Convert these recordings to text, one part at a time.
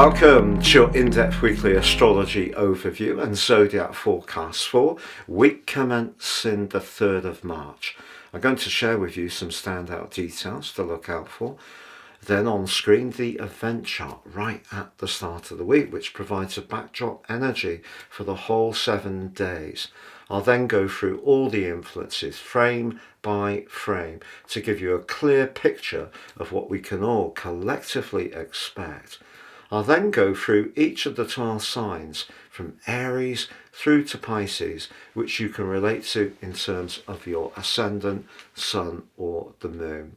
Welcome to your in-depth weekly astrology overview and zodiac forecast for week commencing the 3rd of March. I'm going to share with you some standout details to look out for. Then on screen, the event chart right at the start of the week, which provides a backdrop energy for the whole 7 days. I'll then go through all the influences, frame by frame, to give you a clear picture of what we can all collectively expect. I'll then go through each of the 12 signs from Aries through to Pisces, which you can relate to in terms of your ascendant, sun or the moon.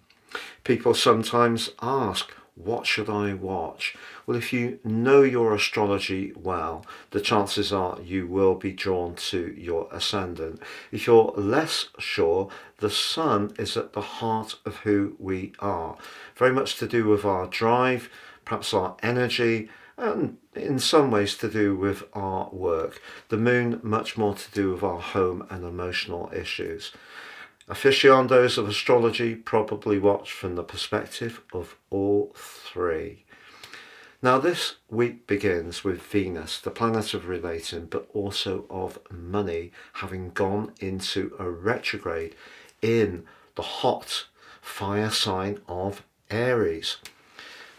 People sometimes ask, what should I watch? Well, if you know your astrology well, the chances are you will be drawn to your ascendant. If you're less sure, the sun is at the heart of who we are. Very much to do with our drive, perhaps our energy, and in some ways to do with our work. The moon, much more to do with our home and emotional issues. Aficionados of astrology probably watch from the perspective of all three. Now this week begins with Venus, the planet of relating, but also of money, having gone into a retrograde in the hot fire sign of Aries.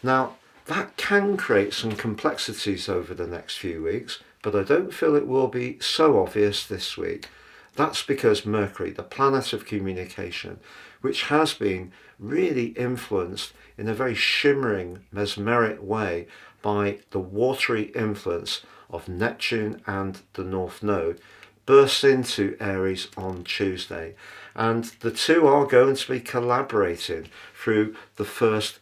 Now, that can create some complexities over the next few weeks, but I don't feel it will be so obvious this week. That's because Mercury, the planet of communication, which has been really influenced in a very shimmering, mesmeric way by the watery influence of Neptune and the North Node, bursts into Aries on Tuesday. And the two are going to be collaborating through the first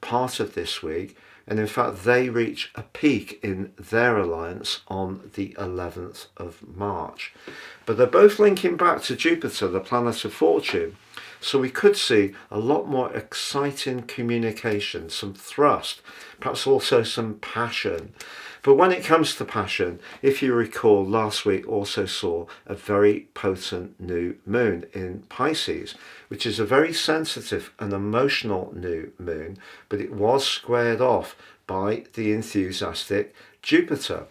part of this week, and in fact they reach a peak in their alliance on the 11th of March. But they're both linking back to Jupiter, the planet of fortune, so we could see a lot more exciting communication, some thrust, perhaps also some passion. But when it comes to passion, if you recall, last week also saw a very potent new moon in Pisces, which is a very sensitive and emotional new moon, but it was squared off by the enthusiastic Jupiter.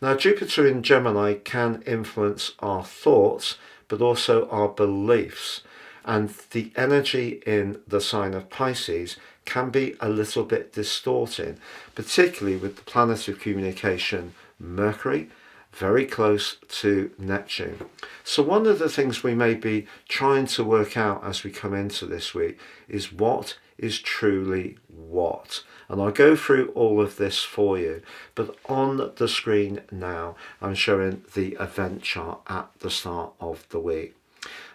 Now, Jupiter in Gemini can influence our thoughts, but also our beliefs. And the energy in the sign of Pisces can be a little bit distorting, particularly with the planet of communication, Mercury, very close to Neptune. So one of the things we may be trying to work out as we come into this week is what is truly what. And I'll go through all of this for you, but on the screen now I'm showing the event chart at the start of the week.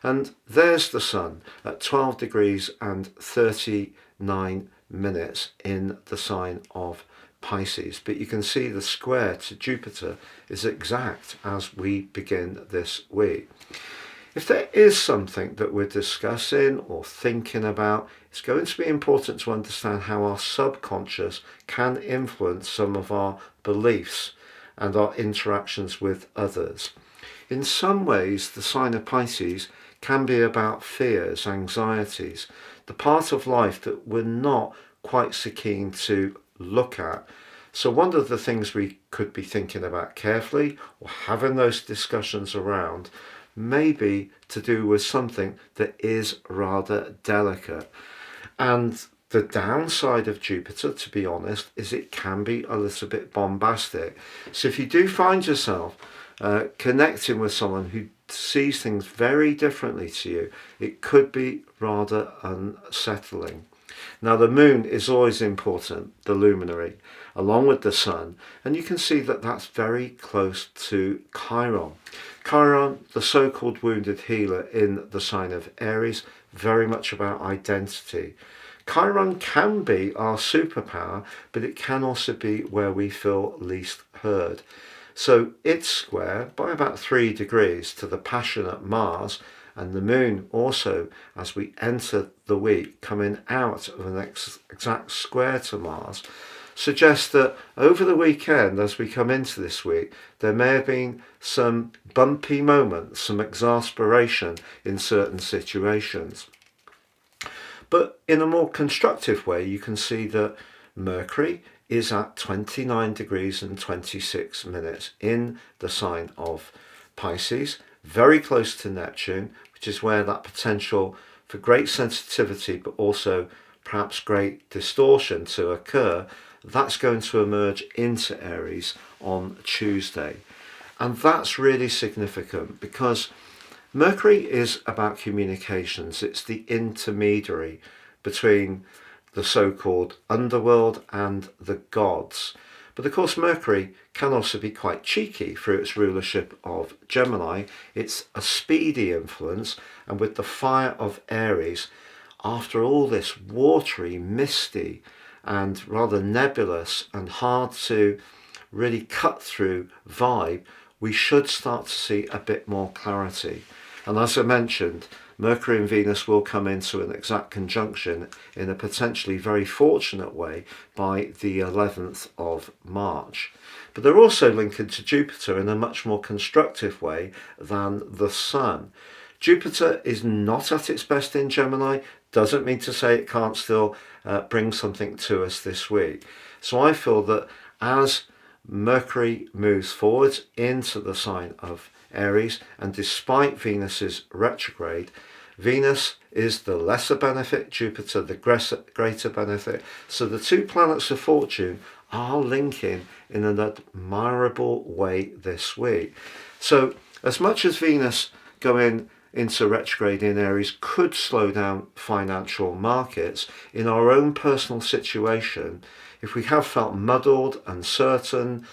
And there's the sun at 12 degrees and 39 minutes in the sign of Pisces. But you can see the square to Jupiter is exact as we begin this week. If there is something that we're discussing or thinking about, it's going to be important to understand how our subconscious can influence some of our beliefs and our interactions with others. In some ways, the sign of Pisces can be about fears, anxieties, the part of life that we're not quite so keen to look at. So one of the things we could be thinking about carefully or having those discussions around may be to do with something that is rather delicate. And the downside of Jupiter, to be honest, is it can be a little bit bombastic. So if you do find yourself connecting with someone who sees things very differently to you, it could be rather unsettling. Now the moon is always important, the luminary, along with the sun, and you can see that that's very close to Chiron. Chiron, the so-called wounded healer in the sign of Aries, very much about identity. Chiron can be our superpower, but it can also be where we feel least heard. So it's square by about 3 degrees to the passionate Mars, and the moon also, as we enter the week, coming out of an exact square to Mars, suggests that over the weekend, as we come into this week, there may have been some bumpy moments, some exasperation in certain situations. But in a more constructive way, you can see that Mercury is at 29 degrees and 26 minutes in the sign of Pisces, very close to Neptune, which is where that potential for great sensitivity, but also perhaps great distortion to occur, that's going to emerge into Aries on Tuesday. And that's really significant because Mercury is about communications. It's the intermediary between the so-called underworld and the gods. But of course, Mercury can also be quite cheeky through its rulership of Gemini. It's a speedy influence, and with the fire of Aries, after all this watery, misty, and rather nebulous and hard to really cut through vibe, we should start to see a bit more clarity. And as I mentioned, Mercury and Venus will come into an exact conjunction in a potentially very fortunate way by the 11th of March. But they're also linked to Jupiter in a much more constructive way than the Sun. Jupiter is not at its best in Gemini, doesn't mean to say it can't still bring something to us this week. So I feel that as Mercury moves forward into the sign of Aries, and despite Venus's retrograde, Venus is the lesser benefit, Jupiter the greater benefit. So the two planets of fortune are linking in an admirable way this week. So as much as Venus going into retrograde in Aries could slow down financial markets, in our own personal situation, if we have felt muddled, uncertain,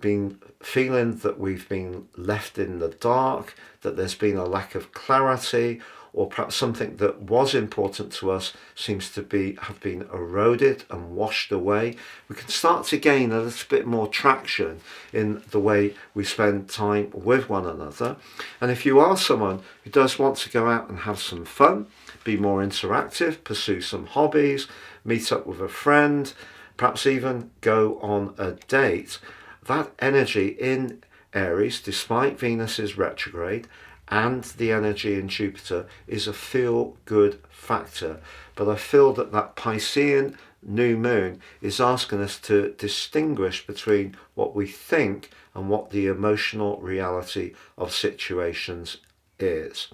been feeling that we've been left in the dark, that there's been a lack of clarity, or perhaps something that was important to us seems to have been eroded and washed away, we can start to gain a little bit more traction in the way we spend time with one another. And if you are someone who does want to go out and have some fun, be more interactive, pursue some hobbies, meet up with a friend, perhaps even go on a date, that energy in Aries, despite Venus's retrograde and the energy in Jupiter, is a feel-good factor. But I feel that that Piscean new moon is asking us to distinguish between what we think and what the emotional reality of situations is.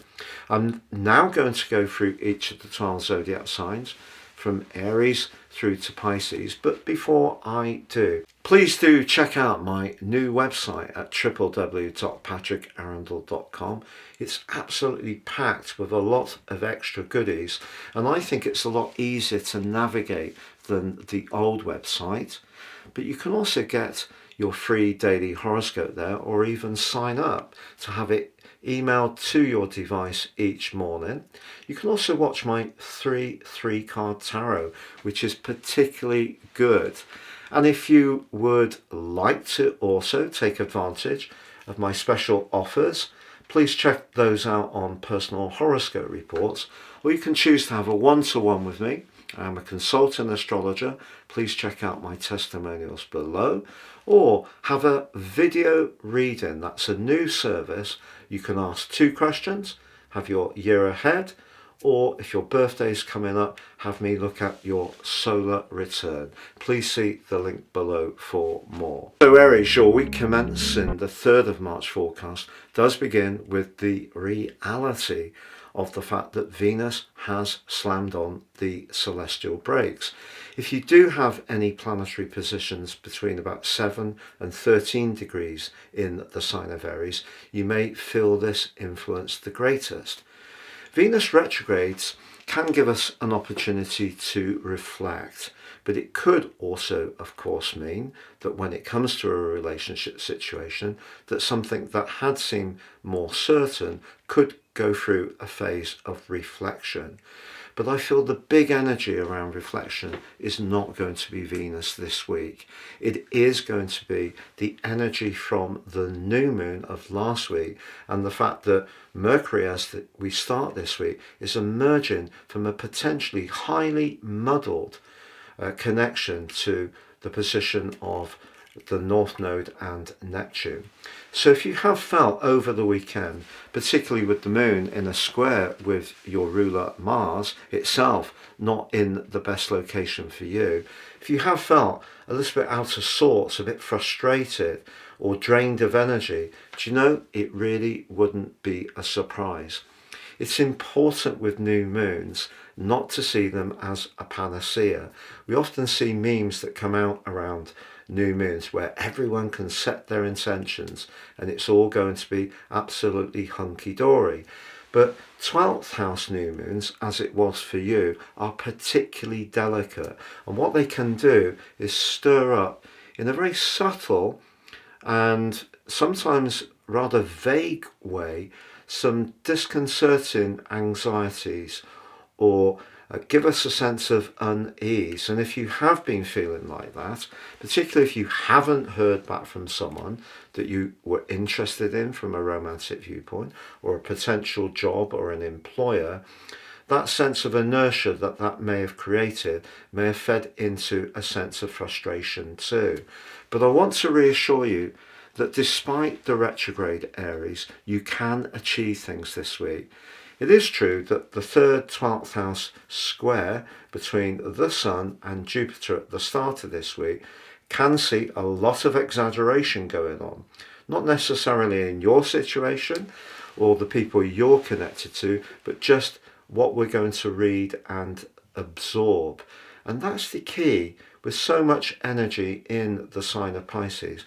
I'm now going to go through each of the 12 zodiac signs from Aries through to Pisces, but before I do, please do check out my new website at www.patrickarundell.com. It's absolutely packed with a lot of extra goodies, and I think it's a lot easier to navigate than the old website. But you can also get your free daily horoscope there, or even sign up to have it emailed to your device each morning. You can also watch my 3 card tarot, which is particularly good. And if you would like to also take advantage of my special offers, please check those out on personal horoscope reports, or you can choose to have a one-to-one with me. I'm a consultant astrologer. Please check out my testimonials below, or have a video reading. That's a new service. You can ask 2 questions, have your year ahead, or if your birthday is coming up, have me look at your solar return. Please see the link below for more. So Aries, your week commencing the 3rd of March forecast does begin with the reality of the fact that Venus has slammed on the celestial brakes. If you do have any planetary positions between about 7 and 13 degrees in the sign of Aries, you may feel this influence the greatest. Venus retrogrades can give us an opportunity to reflect, but it could also, of course, mean that when it comes to a relationship situation, that something that had seemed more certain could go through a phase of reflection. But I feel the big energy around reflection is not going to be Venus this week. It is going to be the energy from the new moon of last week, and the fact that Mercury, as we start this week, is emerging from a potentially highly muddled connection to the position of the North Node and Neptune. So if you have felt over the weekend, particularly with the moon in a square with your ruler Mars itself not in the best location for you, if you have felt a little bit out of sorts, a bit frustrated or drained of energy, do you know, it really wouldn't be a surprise. It's important with new moons not to see them as a panacea. We often see memes that come out around new moons where everyone can set their intentions and it's all going to be absolutely hunky-dory. But 12th house new moons, as it was for you, are particularly delicate, and what they can do is stir up in a very subtle and sometimes rather vague way some disconcerting anxieties, or give us a sense of unease. And if you have been feeling like that, particularly if you haven't heard back from someone that you were interested in from a romantic viewpoint, or a potential job or an employer, that sense of inertia that may have created may have fed into a sense of frustration too. But I want to reassure you that despite the retrograde Aries, you can achieve things this week. It is true that the third 12th house square between the Sun and Jupiter at the start of this week can see a lot of exaggeration going on. Not necessarily in your situation or the people you're connected to, but just what we're going to read and absorb. And that's the key with so much energy in the sign of Pisces.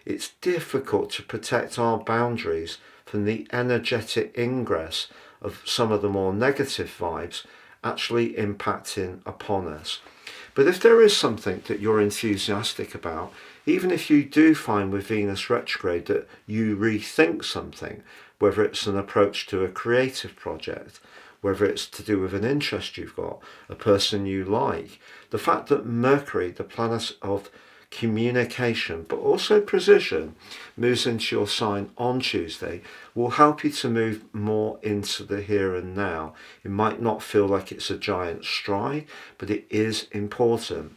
It's difficult to protect our boundaries from the energetic ingress of some of the more negative vibes actually impacting upon us. But if there is something that you're enthusiastic about, even if you do find with Venus retrograde that you rethink something, whether it's an approach to a creative project, whether it's to do with an interest you've got, a person you like, the fact that Mercury, the planet of communication but also precision, moves into your sign on Tuesday, will help you to move more into the here and now. It might not feel like it's a giant stride, but it is important.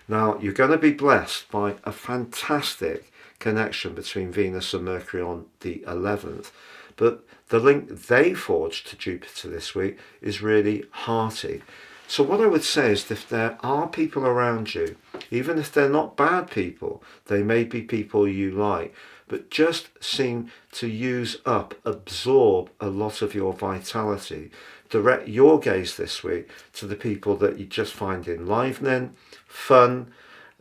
Now, you're going to be blessed by a fantastic connection between Venus and Mercury on the 11th, but the link they forged to Jupiter this week is really hearty. So what I would say is, if there are people around you, even if they're not bad people, they may be people you like, but just seem to use up, absorb a lot of your vitality, direct your gaze this week to the people that you just find enlivening, fun,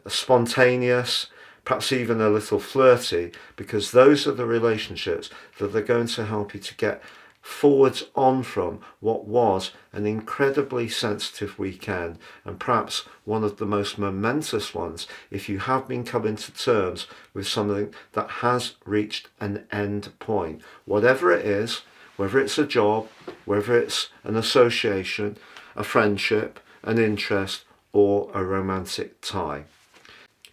spontaneous, perhaps even a little flirty, because those are the relationships that are going to help you to get forwards on from what was an incredibly sensitive weekend, and perhaps one of the most momentous ones if you have been coming to terms with something that has reached an end point. Whatever it is, whether it's a job, whether it's an association, a friendship, an interest, or a romantic tie.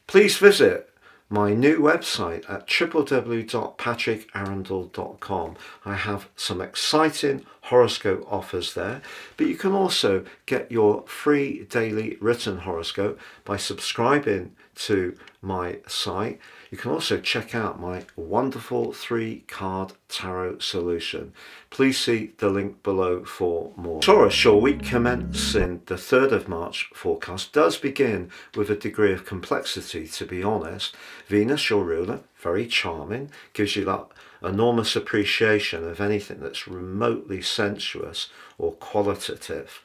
Please visit my new website at www.patrickarundell.com. I have some exciting horoscope offers there, but you can also get your free daily written horoscope by subscribing to my site. You can also check out my wonderful 3-card tarot solution. Please see the link below for more. Taurus, your week commencing the 3rd of March forecast does begin with a degree of complexity, to be honest. Venus, your ruler, very charming, gives you that enormous appreciation of anything that's remotely sensuous or qualitative.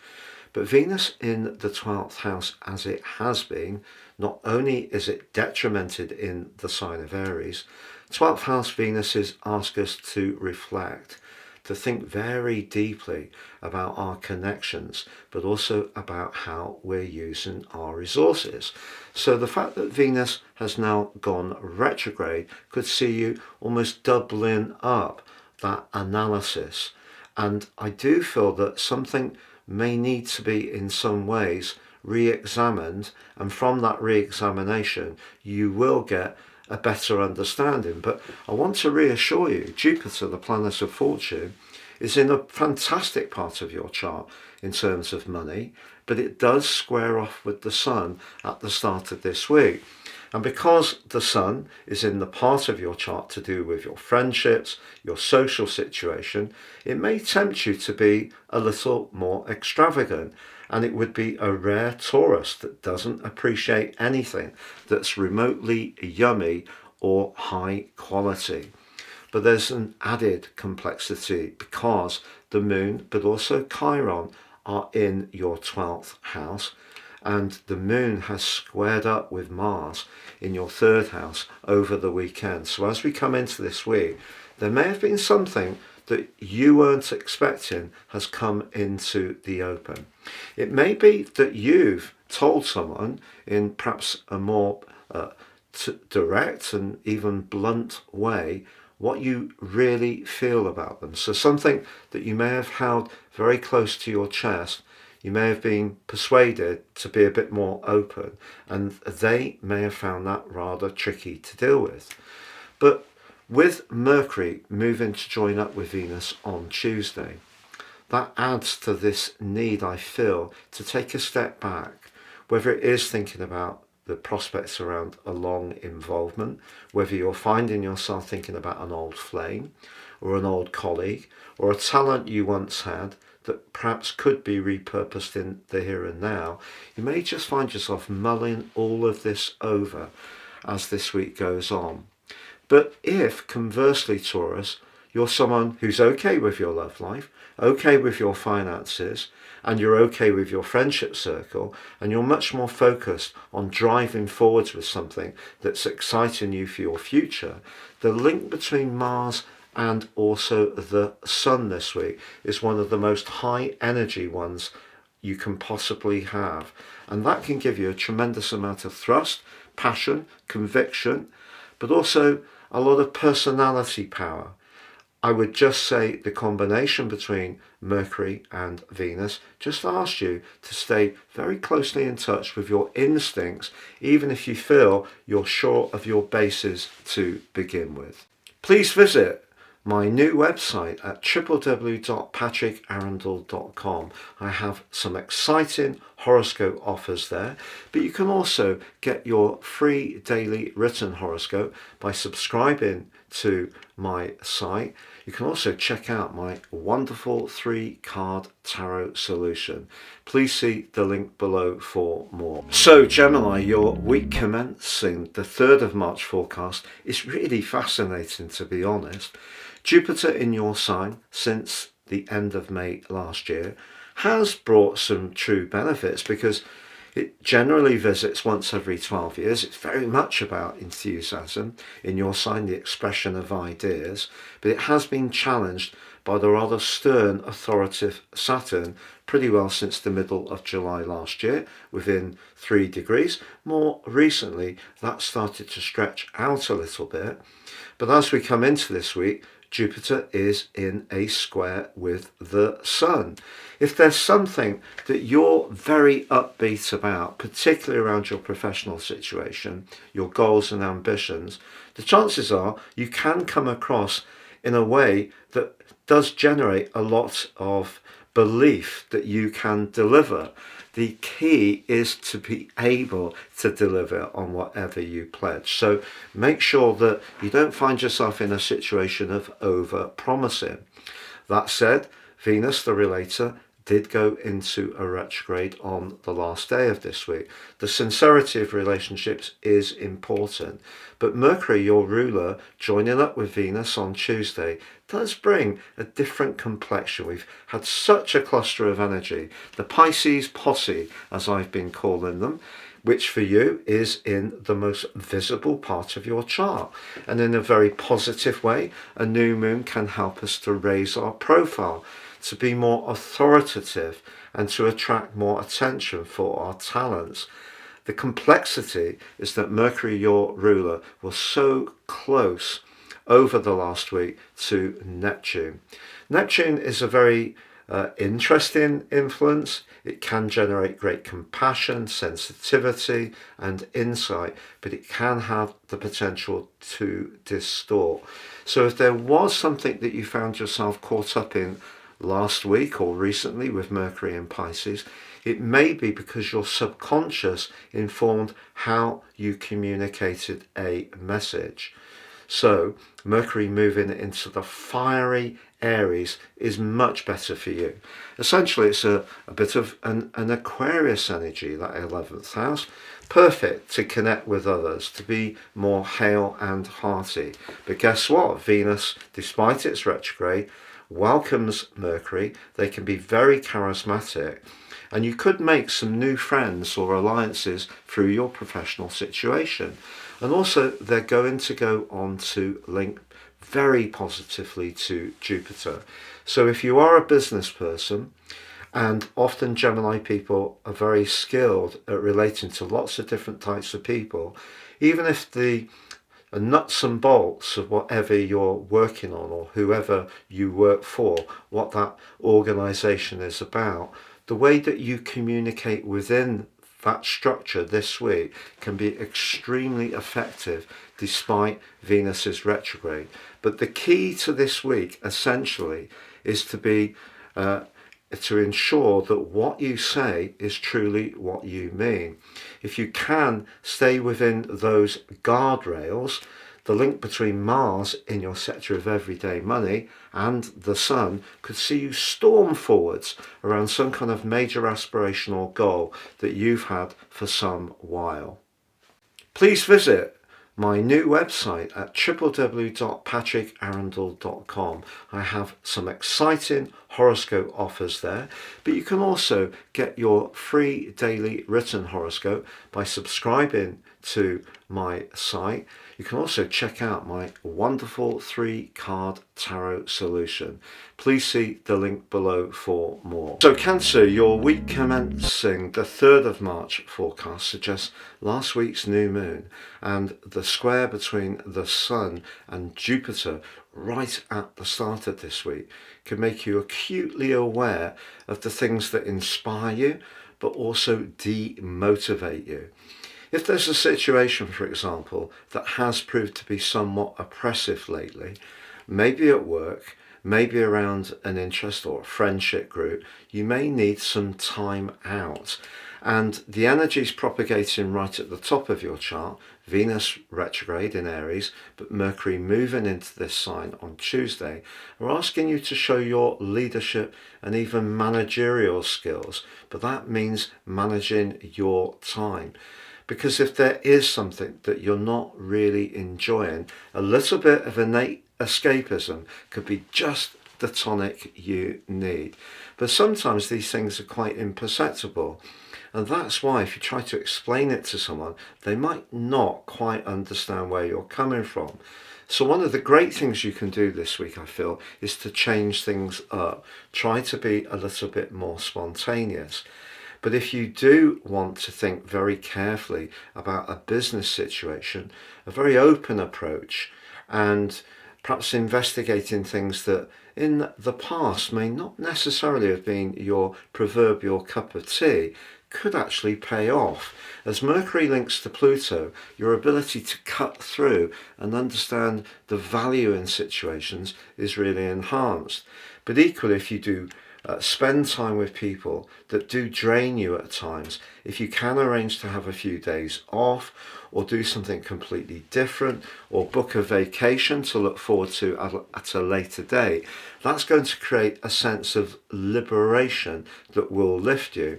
But Venus in the 12th house, as it has been, not only is it detrimented in the sign of Aries, 12th house Venuses ask us to reflect, to think very deeply about our connections, but also about how we're using our resources. So the fact that Venus has now gone retrograde could see you almost doubling up that analysis. And I do feel that something may need to be in some ways re-examined, and from that re-examination you will get a better understanding. But I want to reassure you, Jupiter, the planet of fortune, is in a fantastic part of your chart in terms of money, but it does square off with the Sun at the start of this week. And because the sun is in the part of your chart to do with your friendships, your social situation, it may tempt you to be a little more extravagant. And it would be a rare Taurus that doesn't appreciate anything that's remotely yummy or high quality. But there's an added complexity because the moon, but also Chiron, are in your 12th house, and the moon has squared up with Mars in your 3rd house over the weekend. So as we come into this week, there may have been something that you weren't expecting has come into the open. It may be that you've told someone in perhaps a more direct and even blunt way what you really feel about them. So something that you may have held very close to your chest, you may have been persuaded to be a bit more open, and they may have found that rather tricky to deal with. But with Mercury moving to join up with Venus on Tuesday, that adds to this need I feel to take a step back, whether it is thinking about the prospects around a long involvement, whether you're finding yourself thinking about an old flame or an old colleague or a talent you once had that perhaps could be repurposed in the here and now. You may just find yourself mulling all of this over as this week goes on. But if, conversely, Taurus, you're someone who's okay with your love life, okay with your finances, and you're okay with your friendship circle, and you're much more focused on driving forwards with something that's exciting you for your future, the link between Mars and also the Sun this week is one of the most high energy ones you can possibly have. And that can give you a tremendous amount of thrust, passion, conviction, but also a lot of personality power. I would just say the combination between Mercury and Venus just asks you to stay very closely in touch with your instincts, even if you feel you're sure of your bases to begin with. Please visit my new website at www.patrickarundell.com. I have some exciting horoscope offers there, but you can also get your free daily written horoscope by subscribing to my site. You can also check out my wonderful 3-card tarot solution. Please see the link below for more. So Gemini, your week commencing the 3rd of March forecast is really fascinating, to be honest. Jupiter in your sign since the end of May last year has brought some true benefits because it generally visits once every 12 years. It's very much about enthusiasm in your sign, the expression of ideas, but it has been challenged by the rather stern, authoritative Saturn pretty well since the middle of July last year, within 3 degrees. More recently, that started to stretch out a little bit. But as we come into this week, Jupiter is in a square with the Sun. If there's something that you're very upbeat about, particularly around your professional situation, your goals and ambitions, the chances are you can come across in a way that does generate a lot of belief that you can deliver. The key is to be able to deliver on whatever you pledge. So make sure that you don't find yourself in a situation of over-promising. That said, Venus, the relator, did go into a retrograde on the last day of this week. The sincerity of relationships is important, but Mercury, your ruler, joining up with Venus on Tuesday does bring a different complexion. We've had such a cluster of energy, the Pisces posse, as I've been calling them, which for you is in the most visible part of your chart. And in a very positive way, a new moon can help us to raise our profile, to be more authoritative, and to attract more attention for our talents. The complexity is that Mercury, your ruler, was so close over the last week to Neptune. Neptune is a very interesting influence. It can generate great compassion, sensitivity, and insight, but it can have the potential to distort. So if there was something that you found yourself caught up in last week or recently with Mercury in Pisces, it may be because your subconscious informed how you communicated a message. So Mercury moving into the fiery Aries is much better for you. Essentially, it's a bit of an Aquarius energy, that 11th house. Perfect to connect with others, to be more hale and hearty. But guess what? Venus, despite its retrograde, welcomes Mercury. They can be very charismatic. And you could make some new friends or alliances through your professional situation. And also, they're going to go on to link very positively to Jupiter. So if you are a business person, and often Gemini people are very skilled at relating to lots of different types of people, even if the nuts and bolts of whatever you're working on or whoever you work for, what that organization is about, the way that you communicate within that structure this week can be extremely effective despite Venus's retrograde. But the key to this week essentially is to ensure that what you say is truly what you mean. If you can stay within those guardrails, the link between Mars in your sector of everyday money and the Sun could see you storm forwards around some kind of major aspirational goal that you've had for some while. Please visit my new website at www.patrickarundell.com. I have some exciting horoscope offers there, but you can also get your free daily written horoscope by subscribing to my site. You can also check out my wonderful 3-card tarot solution. Please see the link below for more. So Cancer, your week commencing the 3rd of March forecast suggests last week's new moon and the square between the Sun and Jupiter right at the start of this week can make you acutely aware of the things that inspire you but also demotivate you. If there's a situation, for example, that has proved to be somewhat oppressive lately, maybe at work, maybe around an interest or a friendship group, you may need some time out. And the energies propagating right at the top of your chart, Venus retrograde in Aries, but Mercury moving into this sign on Tuesday, are asking you to show your leadership and even managerial skills. But that means managing your time. Because if there is something that you're not really enjoying, a little bit of innate escapism could be just the tonic you need. But sometimes these things are quite imperceptible. And that's why if you try to explain it to someone, they might not quite understand where you're coming from. So one of the great things you can do this week, I feel, is to change things up. Try to be a little bit more spontaneous. But if you do want to think very carefully about a business situation, a very open approach, and perhaps investigating things that in the past may not necessarily have been your proverbial cup of tea, could actually pay off. As Mercury links to Pluto, your ability to cut through and understand the value in situations is really enhanced. But equally, if you do spend time with people that do drain you at times, if you can arrange to have a few days off or do something completely different or book a vacation to look forward to at a later date, that's going to create a sense of liberation that will lift you.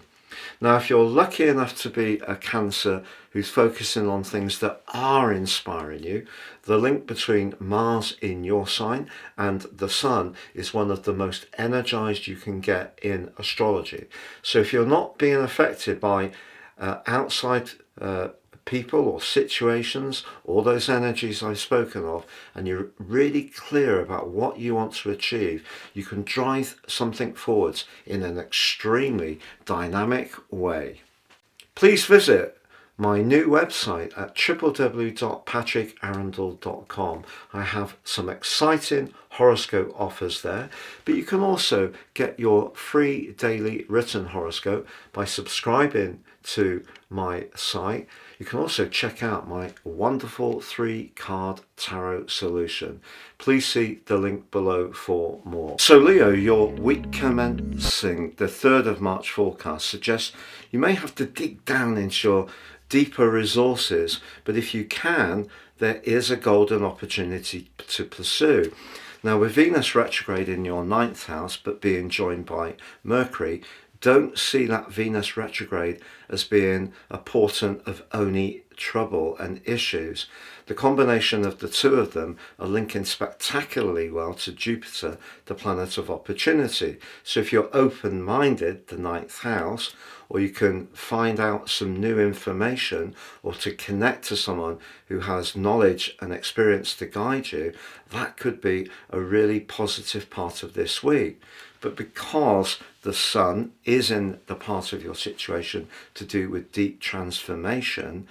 Now, if you're lucky enough to be a Cancer who's focusing on things that are inspiring you, the link between Mars in your sign and the Sun is one of the most energized you can get in astrology. So if you're not being affected by outside people or situations, all those energies I've spoken of, and you're really clear about what you want to achieve, you can drive something forwards in an extremely dynamic way. Please visit my new website at www.patrickarundell.com. I have some exciting horoscope offers there, but you can also get your free daily written horoscope by subscribing to my site. You can also check out my wonderful 3-card tarot solution. Please see the link below for more. So Leo, your week commencing the 3rd of March forecast suggests you may have to dig down into your deeper resources, but if you can, there is a golden opportunity to pursue. Now, with Venus retrograde in your 9th house but being joined by Mercury, don't see that Venus retrograde as being a portent of only trouble and issues. The combination of the two of them are linking spectacularly well to Jupiter, the planet of opportunity. So if you're open-minded, the 9th house, or you can find out some new information or to connect to someone who has knowledge and experience to guide you, that could be a really positive part of this week. But because the Sun is in the part of your situation to do with deep transformation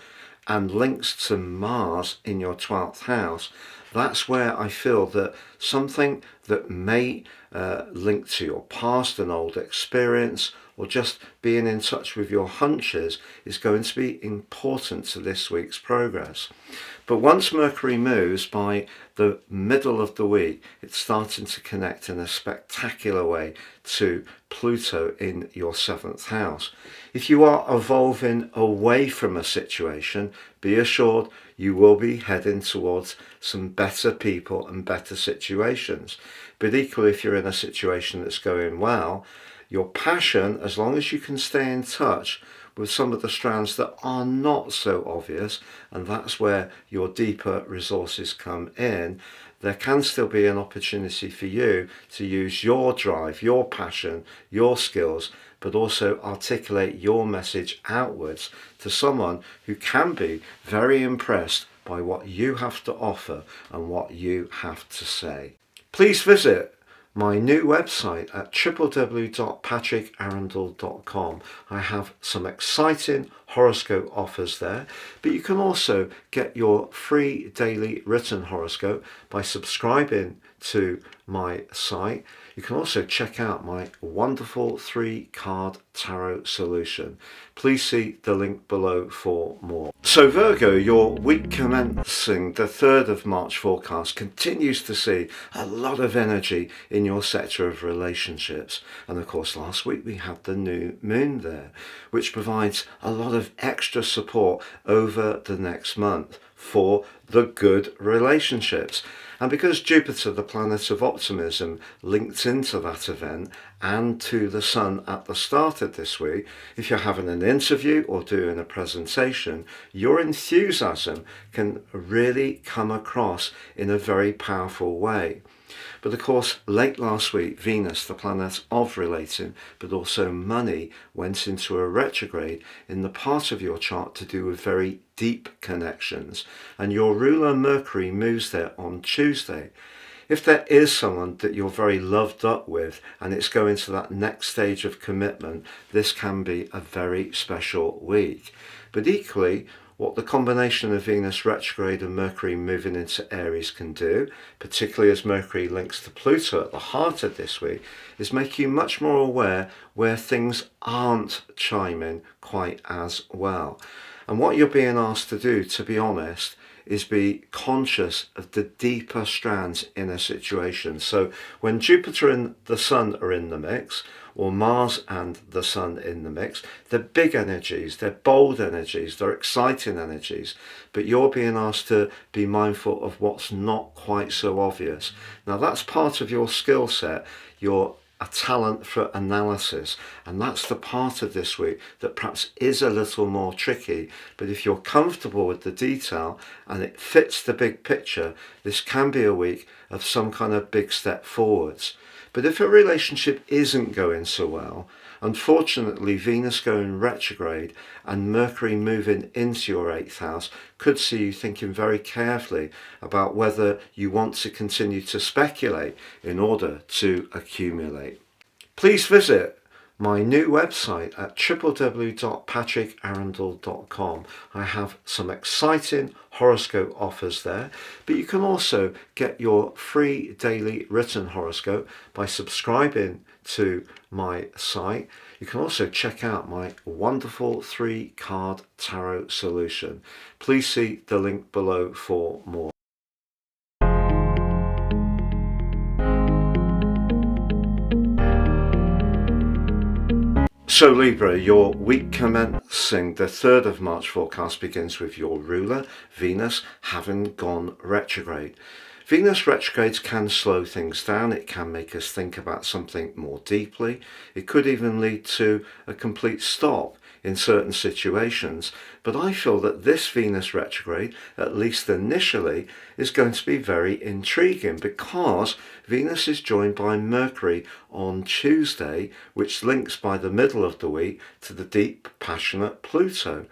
and links to Mars in your 12th house, that's where I feel that something that may link to your past, an old experience, or just being in touch with your hunches is going to be important to this week's progress. But once Mercury moves by the middle of the week, it's starting to connect in a spectacular way to Pluto in your 7th house. If you are evolving away from a situation, be assured you will be heading towards some better people and better situations. But equally, if you're in a situation that's going well, your passion, as long as you can stay in touch with some of the strands that are not so obvious, and that's where your deeper resources come in, there can still be an opportunity for you to use your drive, your passion, your skills, but also articulate your message outwards to someone who can be very impressed by what you have to offer and what you have to say. Please visit my new website at www.patrickarundell.com. I have some exciting horoscope offers there, but you can also get your free daily written horoscope by subscribing to my site. You can also check out my wonderful 3-card tarot solution. Please see the link below for more. So Virgo, your week commencing the 3rd of March forecast continues to see a lot of energy in your sector of relationships. And of course, last week we had the new moon there, which provides a lot of extra support over the next month for the good relationships. And because Jupiter, the planet of optimism, linked into that event and to the Sun at the start of this week, if you're having an interview or doing a presentation, your enthusiasm can really come across in a very powerful way. But of course, late last week, Venus, the planet of relating, but also money, went into a retrograde in the part of your chart to do with very deep connections. And your ruler Mercury moves there on Tuesday. If there is someone that you're very loved up with and it's going to that next stage of commitment, this can be a very special week. But equally, what the combination of Venus retrograde and Mercury moving into Aries can do, particularly as Mercury links to Pluto at the heart of this week, is make you much more aware where things aren't chiming quite as well. And what you're being asked to do, to be honest, is be conscious of the deeper strands in a situation. So when Jupiter and the Sun are in the mix, or Mars and the Sun in the mix, they're big energies, they're bold energies, they're exciting energies, but you're being asked to be mindful of what's not quite so obvious. Now that's part of your skill set, your a talent for analysis, and that's the part of this week that perhaps is a little more tricky. But if you're comfortable with the detail and it fits the big picture, this can be a week of some kind of big step forwards. But if a relationship isn't going so well, unfortunately Venus going retrograde and Mercury moving into your 8th house could see you thinking very carefully about whether you want to continue to speculate in order to accumulate. Please visit my new website at www.patrickarundell.com. I have some exciting horoscope offers there, but you can also get your free daily written horoscope by subscribing to my site. You can also check out my wonderful 3-card tarot solution. Please see the link below for more. So Libra, your week commencing the 3rd of March forecast begins with your ruler, Venus, having gone retrograde. Venus retrogrades can slow things down. It can make us think about something more deeply. It could even lead to a complete stop in certain situations. But I feel that this Venus retrograde, at least initially, is going to be very intriguing because Venus is joined by Mercury on Tuesday, which links by the middle of the week to the deep, passionate Pluto.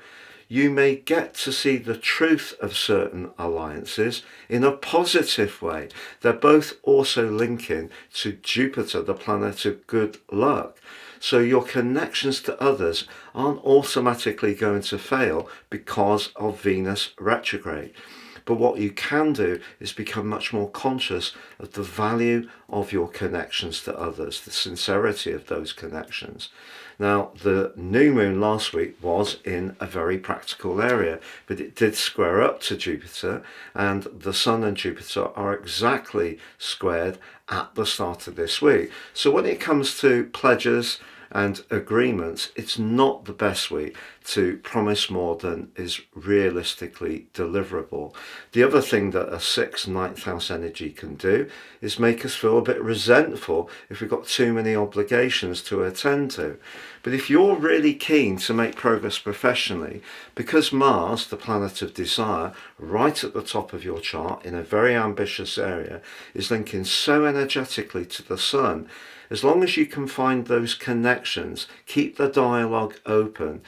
You may get to see the truth of certain alliances in a positive way. They're both also linking to Jupiter, the planet of good luck. So your connections to others aren't automatically going to fail because of Venus retrograde. But what you can do is become much more conscious of the value of your connections to others, the sincerity of those connections. Now, the new moon last week was in a very practical area, but it did square up to Jupiter, and the Sun and Jupiter are exactly squared at the start of this week. So when it comes to pledges and agreements, it's not the best week to promise more than is realistically deliverable. The other thing that a 6th, 9th house energy can do is make us feel a bit resentful if we've got too many obligations to attend to. But if you're really keen to make progress professionally, because Mars, the planet of desire, right at the top of your chart in a very ambitious area, is linking so energetically to the Sun, as long as you can find those connections, keep the dialogue open,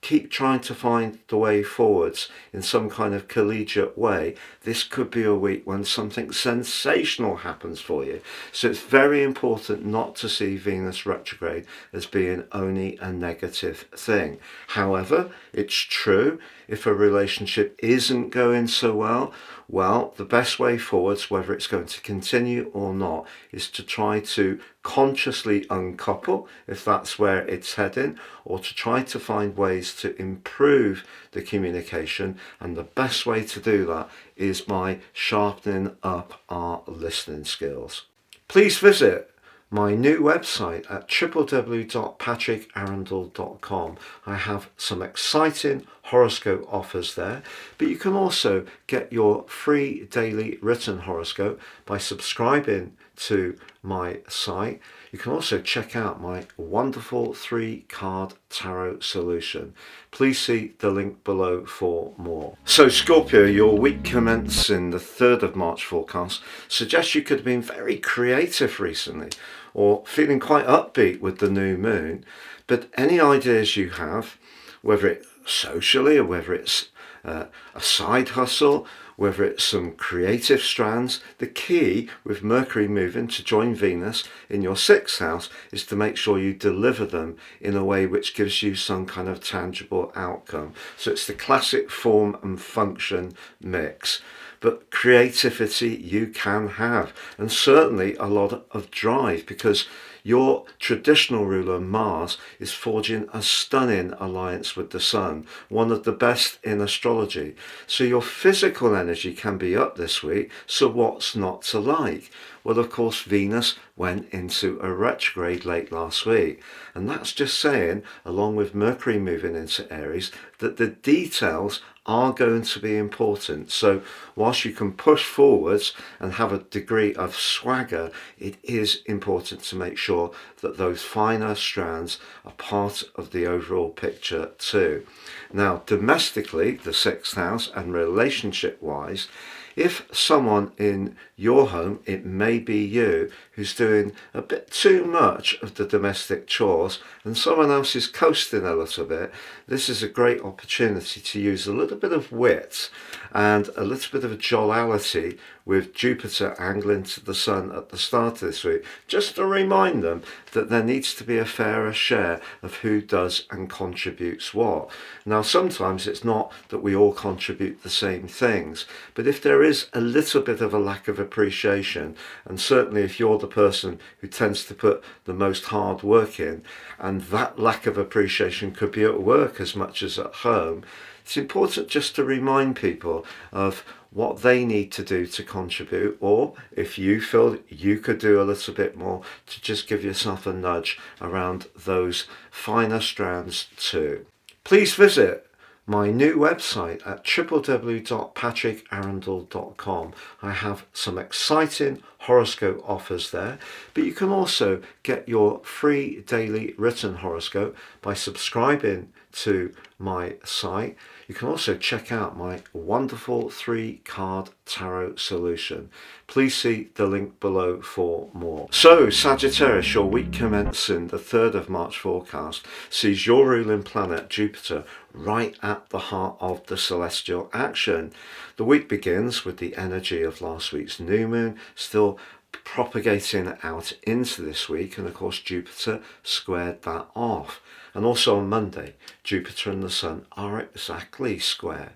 keep trying to find the way forwards in some kind of collegiate way, this could be a week when something sensational happens for you. So it's very important not to see Venus retrograde as being only a negative thing. However, it's true, if a relationship isn't going so well, the best way forwards, whether it's going to continue or not, is to try to consciously uncouple if that's where it's heading, or to try to find ways to improve the communication. And the best way to do that is by sharpening up our listening skills. Please visit my new website at www.patrickarundell.com. I have some exciting horoscope offers there, but you can also get your free daily written horoscope by subscribing to my site. You can also check out my wonderful 3-card tarot solution. Please see the link below for more. So Scorpio, your week commencing the 3rd of March forecast suggests you could have been very creative recently or feeling quite upbeat with the new moon. But any ideas you have, whether it's socially or whether it's a side hustle, whether it's some creative strands, the key with Mercury moving to join Venus in your 6th house is to make sure you deliver them in a way which gives you some kind of tangible outcome. So it's the classic form and function mix. But creativity you can have, and certainly a lot of drive, because your traditional ruler Mars is forging a stunning alliance with the Sun, one of the best in astrology. So your physical energy can be up this week, so what's not to like? Well, of course, Venus went into a retrograde late last week. And that's just saying, along with Mercury moving into Aries, that the details are going to be important. So whilst you can push forwards and have a degree of swagger, it is important to make sure that those finer strands are part of the overall picture too. Now, domestically, the 6th house and relationship-wise, If someone in your home, it may be you, who's doing a bit too much of the domestic chores and someone else is coasting a little bit, this is a great opportunity to use a little bit of wit and a little bit of jollity with Jupiter angling to the Sun at the start of this week, just to remind them that there needs to be a fairer share of who does and contributes what. Now, sometimes it's not that we all contribute the same things, but if there is a little bit of a lack of appreciation, and certainly if you're the person who tends to put the most hard work in, and that lack of appreciation could be at work as much as at home, it's important just to remind people of what they need to do to contribute, or if you feel you could do a little bit more, to just give yourself a nudge around those finer strands too. Please visit my new website at www.patrickarundell.com. I have some exciting horoscope offers there, but you can also get your free daily written horoscope by subscribing to my site. You can also check out my wonderful 3-card tarot solution. Please see the link below for more. So, Sagittarius, your week commencing the 3rd of March forecast sees your ruling planet Jupiter right at the heart of the celestial action. The week begins with the energy of last week's new moon still propagating out into this week, and of course Jupiter squared that off. And also on Monday, Jupiter and the Sun are exactly square.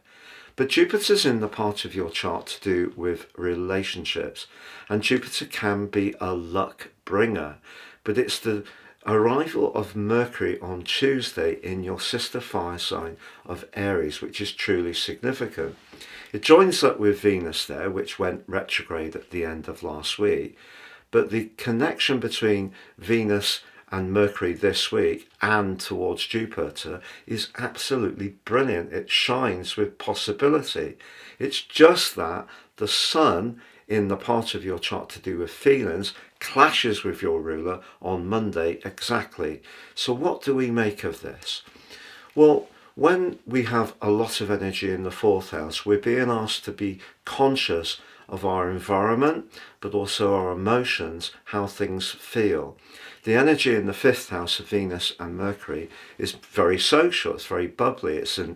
But Jupiter's in the part of your chart to do with relationships, and Jupiter can be a luck bringer, but it's the arrival of Mercury on Tuesday in your sister fire sign of Aries which is truly significant. It joins up with Venus there, which went retrograde at the end of last week, but the connection between Venus and Mercury this week and towards Jupiter is absolutely brilliant. It shines with possibility. It's just that the Sun in the part of your chart to do with feelings clashes with your ruler on Monday exactly. So what do we make of this? Well, when we have a lot of energy in the 4th house, we're being asked to be conscious of our environment, but also our emotions, how things feel. The energy in the 5th house of Venus and Mercury is very social, it's very bubbly, it's a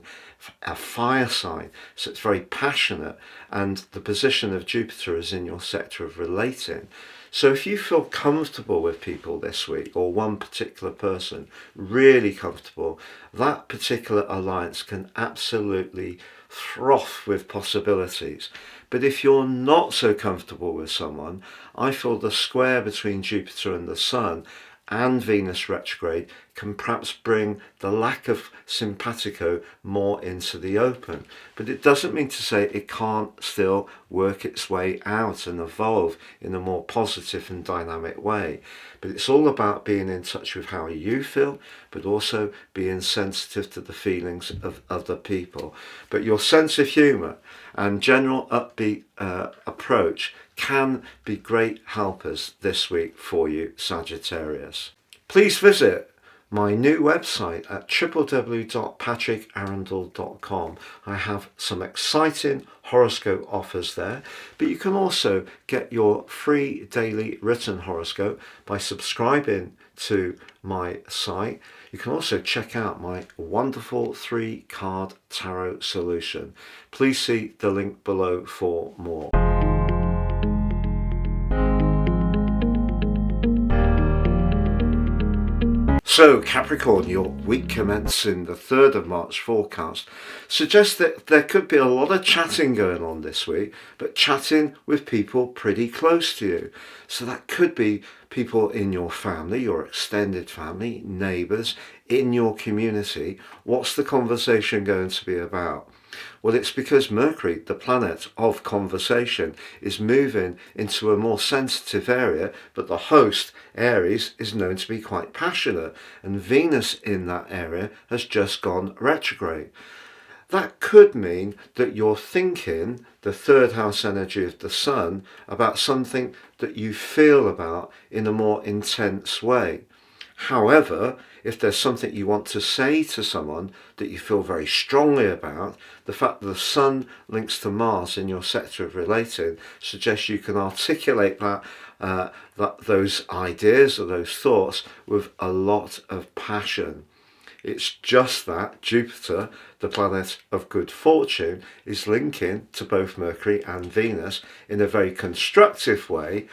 fire sign, so it's very passionate, and the position of Jupiter is in your sector of relating. So if you feel comfortable with people this week, or one particular person, really comfortable, that particular alliance can absolutely froth with possibilities. But if you're not so comfortable with someone, I feel the square between Jupiter and the Sun and Venus retrograde can perhaps bring the lack of simpatico more into the open. But it doesn't mean to say it can't still work its way out and evolve in a more positive and dynamic way. But it's all about being in touch with how you feel, but also being sensitive to the feelings of other people. But your sense of humour and general upbeat approach can be great helpers this week for you, Sagittarius. Please visit my new website at www.patrickarundell.com. I have some exciting horoscope offers there, but you can also get your free daily written horoscope by subscribing to my site. You can also check out my wonderful 3-card tarot solution. Please see the link below for more. So Capricorn, your week commencing the 3rd of March forecast suggests that there could be a lot of chatting going on this week, but chatting with people pretty close to you. So that could be people in your family, your extended family, neighbours, in your community. What's the conversation going to be about? Well, it's because Mercury, the planet of conversation, is moving into a more sensitive area, but the host, Aries, is known to be quite passionate, and Venus in that area has just gone retrograde. That could mean that you're thinking, the 3rd house energy of the Sun, about something that you feel about in a more intense way. However, if there's something you want to say to someone that you feel very strongly about, the fact that the Sun links to Mars in your sector of relating suggests you can articulate those ideas or those thoughts with a lot of passion. It's just that Jupiter, the planet of good fortune, is linking to both Mercury and Venus in a very constructive way.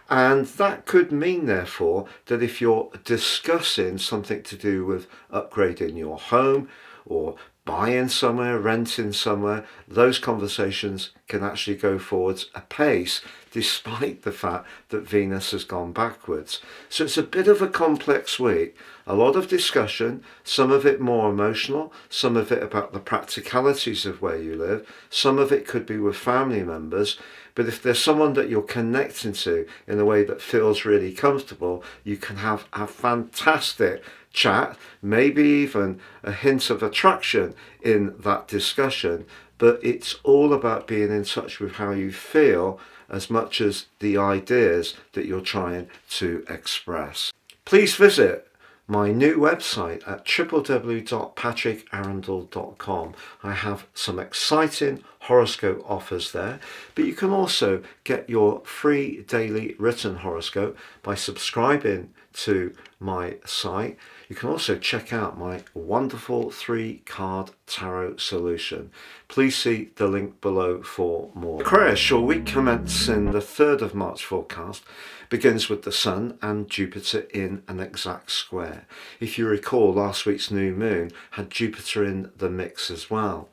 And that could mean, therefore, that if you're discussing something to do with upgrading your home or buying somewhere, renting somewhere, those conversations can actually go forwards apace despite the fact that Venus has gone backwards. So it's a bit of a complex week. A lot of discussion, some of it more emotional, some of it about the practicalities of where you live, some of it could be with family members. But if there's someone that you're connecting to in a way that feels really comfortable, you can have a fantastic chat, maybe even a hint of attraction in that discussion. But it's all about being in touch with how you feel as much as the ideas that you're trying to express. Please visit my new website at www.patrickarundell.com. I have some exciting horoscope offers there, but you can also get your free daily written horoscope by subscribing to my site. You can also check out my wonderful 3-card tarot solution. Please see the link below for more. Aquarius, your week commencing the 3rd of March forecast begins with the Sun and Jupiter in an exact square. If you recall, last week's new moon had Jupiter in the mix as well.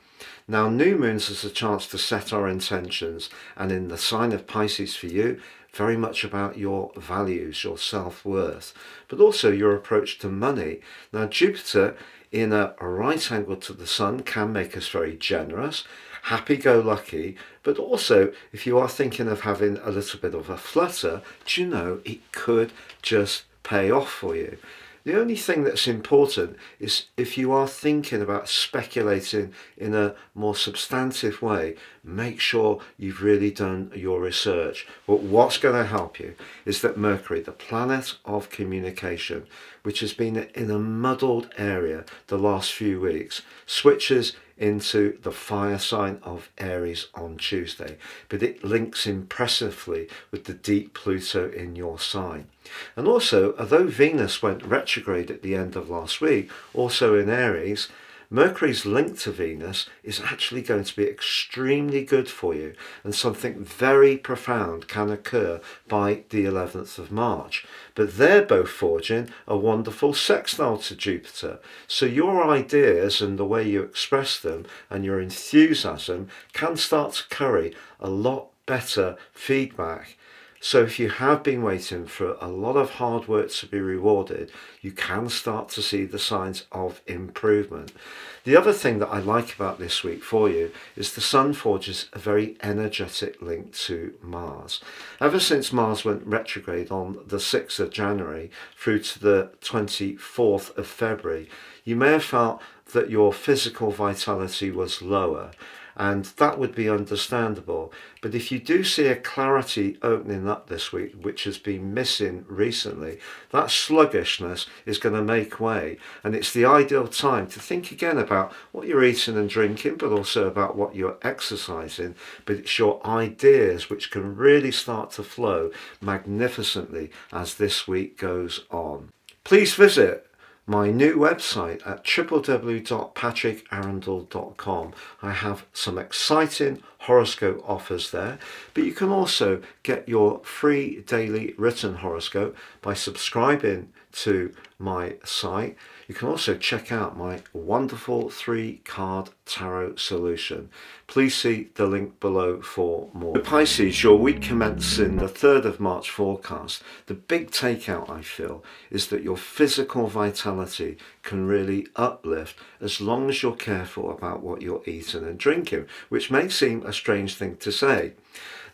Now, new moons is a chance to set our intentions, and in the sign of Pisces for you, very much about your values, your self-worth, but also your approach to money. Now, Jupiter in a right angle to the Sun can make us very generous, happy-go-lucky, but also if you are thinking of having a little bit of a flutter, do you know it could just pay off for you. The only thing that's important is if you are thinking about speculating in a more substantive way, make sure you've really done your research. But what's going to help you is that Mercury, the planet of communication, which has been in a muddled area the last few weeks, switches into the fire sign of Aries on Tuesday, but it links impressively with the deep Pluto in your sign. And also, although Venus went retrograde at the end of last week, also in Aries, Mercury's link to Venus is actually going to be extremely good for you, and something very profound can occur by the 11th of March. But they're both forging a wonderful sextile to Jupiter, so your ideas and the way you express them and your enthusiasm can start to carry a lot better feedback. So if you have been waiting for a lot of hard work to be rewarded, you can start to see the signs of improvement. The other thing that I like about this week for you is the Sun forges a very energetic link to Mars. Ever since Mars went retrograde on the 6th of January through to the 24th of February, you may have felt that your physical vitality was lower. And that would be understandable. But if you do see a clarity opening up this week, which has been missing recently, that sluggishness is going to make way. And it's the ideal time to think again about what you're eating and drinking, but also about what you're exercising. But it's your ideas which can really start to flow magnificently as this week goes on. Please visit my new website at www.patrickarundell.com. I have some exciting horoscope offers there, but you can also get your free daily written horoscope by subscribing to my site. You can also check out my wonderful 3-card tarot solution. Please see the link below for more. For Pisces, your week commencing the 3rd of March forecast, the big takeout I feel is that your physical vitality can really uplift as long as you're careful about what you're eating and drinking, which may seem a strange thing to say.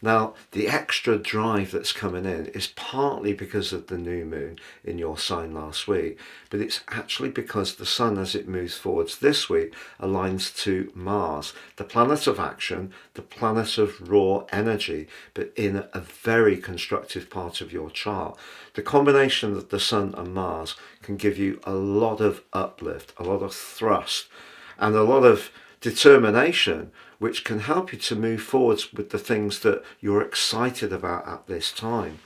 Now, the extra drive that's coming in is partly because of the new moon in your sign last week, but it's actually because the sun, as it moves forwards this week, aligns to Mars, the planet of action, the planet of raw energy, but in a very constructive part of your chart. The combination of the sun and Mars can give you a lot of uplift, a lot of thrust, and a lot of determination, which can help you to move forwards with the things that you're excited about at this time.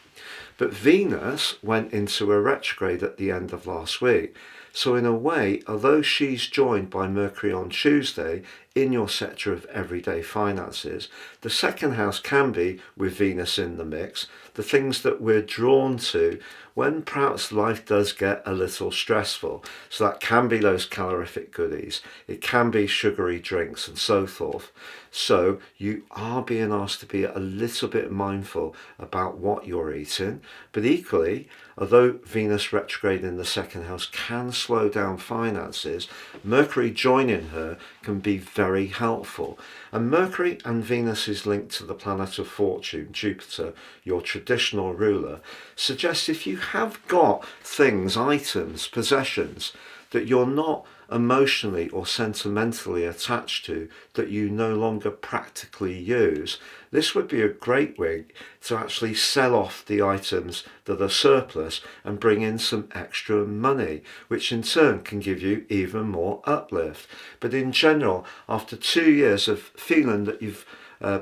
But Venus went into a retrograde at the end of last week. So in a way, although she's joined by Mercury on Tuesday in your sector of everyday finances, the second house can be, with Venus in the mix, the things that we're drawn to when perhaps life does get a little stressful. So that can be those calorific goodies, it can be sugary drinks and so forth. So you are being asked to be a little bit mindful about what you're eating, but equally, although Venus retrograde in the second house can slow down finances, Mercury joining her can be very helpful. And Mercury and Venus is linked to the planet of fortune, Jupiter, your traditional ruler, suggests if you have got things, items, possessions that you're not emotionally or sentimentally attached to, that you no longer practically use, this would be a great week to actually sell off the items that are surplus and bring in some extra money, which in turn can give you even more uplift. But in general, after 2 years of feeling that you've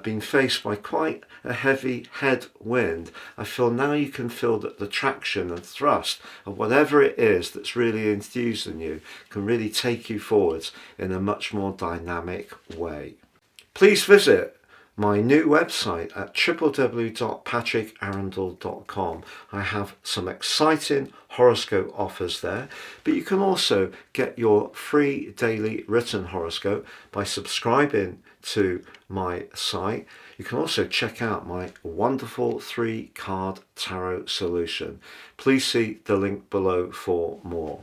been faced by quite a heavy headwind, I feel now you can feel that the traction and thrust of whatever it is that's really enthusing you can really take you forwards in a much more dynamic way. Please visit my new website at www.patrickarundell.com. I have some exciting horoscope offers there, but you can also get your free daily written horoscope by subscribing to my site. You can also check out my wonderful 3-card tarot solution. Please see the link below for more.